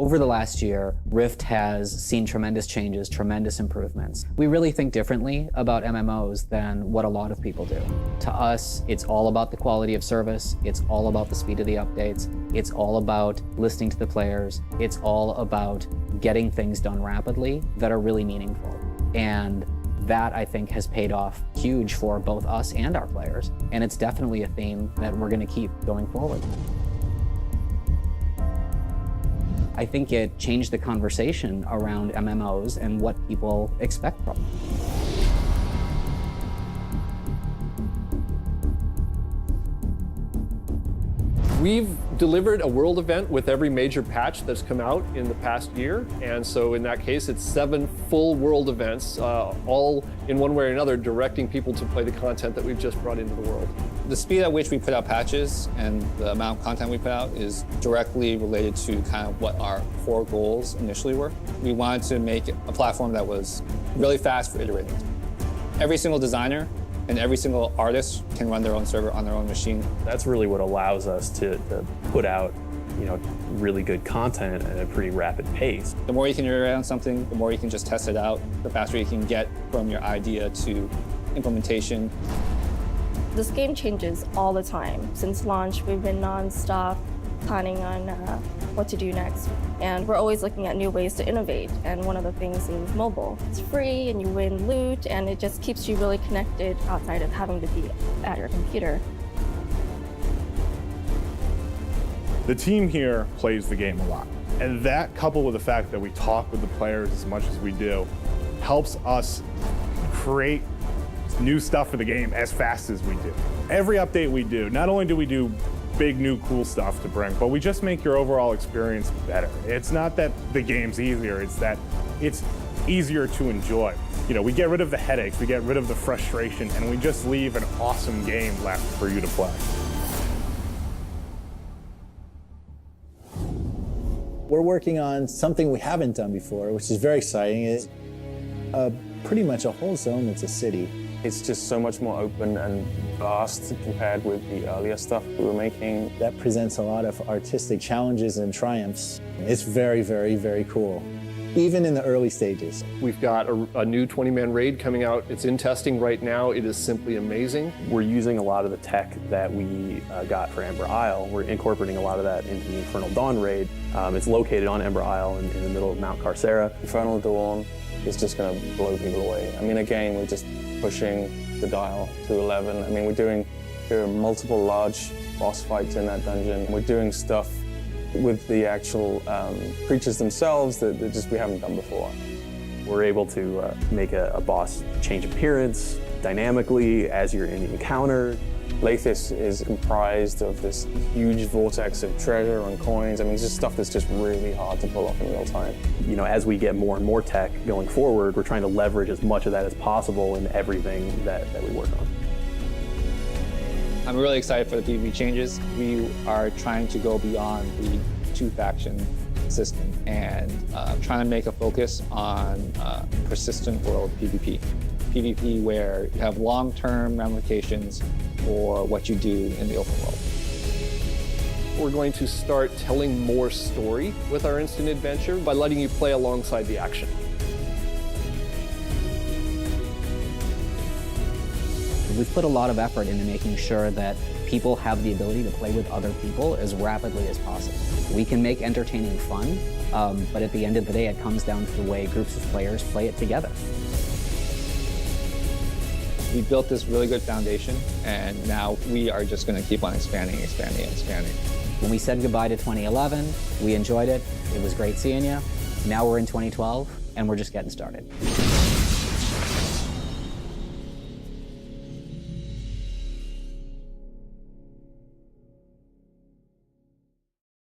Over the last year, Rift has seen tremendous changes, tremendous improvements. We really think differently about MMOs than what a lot of people do. To us, it's all about the quality of service, it's all about the speed of the updates, it's all about listening to the players, it's all about getting things done rapidly that are really meaningful. And that, I think, has paid off huge for both us and our players. And it's definitely a theme that we're going to keep going forward. I think it changed the conversation around MMOs and what people expect from them. We've delivered a world event with every major patch that's come out in the past year. And so in that case, it's 7 full world events, all in one way or another, directing people to play the content that we've just brought into the world. The speed at which we put out patches and the amount of content we put out is directly related to kind of what our core goals initially were. We wanted to make a platform that was really fast for iterating. Every single designer and every single artist can run their own server on their own machine. That's really what allows us to put out, really good content at a pretty rapid pace. The more you can iterate on something, the more you can just test it out, the faster you can get from your idea to implementation. This game changes all the time. Since launch, we've been non-stop planning on what to do next. And we're always looking at new ways to innovate. And one of the things is mobile. It's free and you win loot and it just keeps you really connected outside of having to be at your computer. The team here plays the game a lot. And that, coupled with the fact that we talk with the players as much as we do, helps us create new stuff for the game as fast as we do. Every update we do, not only do we do big new cool stuff to bring, but we just make your overall experience better. It's not that the game's easier, it's that it's easier to enjoy. We get rid of the headaches, we get rid of the frustration, and we just leave an awesome game left for you to play. We're working on something we haven't done before, which is very exciting. It's pretty much a whole zone that's a city. It's just so much more open and vast compared with the earlier stuff we were making. That presents a lot of artistic challenges and triumphs. It's very, very, very cool, even in the early stages. We've got a new 20-man raid coming out. It's in testing right now. It is simply amazing. We're using a lot of the tech that we got for Ember Isle. We're incorporating a lot of that into the Infernal Dawn raid. It's located on Ember Isle in the middle of Mount Carcera. Infernal Dawn is just going to blow people away. I mean, again, we're just pushing the dial to 11. I mean, there are multiple large boss fights in that dungeon. We're doing stuff with the actual creatures themselves that we haven't done before. We're able to make a boss change appearance dynamically as you're in the encounter. Lathis is comprised of this huge vortex of treasure and coins. I mean, it's just stuff that's just really hard to pull off in real time. As we get more and more tech going forward, we're trying to leverage as much of that as possible in everything that we work on. I'm really excited for the PvP changes. We are trying to go beyond the 2-faction system and trying to make a focus on persistent world PvP. PvP where you have long-term ramifications for what you do in the open world. We're going to start telling more story with our instant adventure by letting you play alongside the action. We've put a lot of effort into making sure that people have the ability to play with other people as rapidly as possible. We can make entertaining fun, but at the end of the day, it comes down to the way groups of players play it together. We built this really good foundation, and now we are just going to keep on expanding. When we said goodbye to 2011, we enjoyed it. It was great seeing you. Now we're in 2012, and we're just getting started.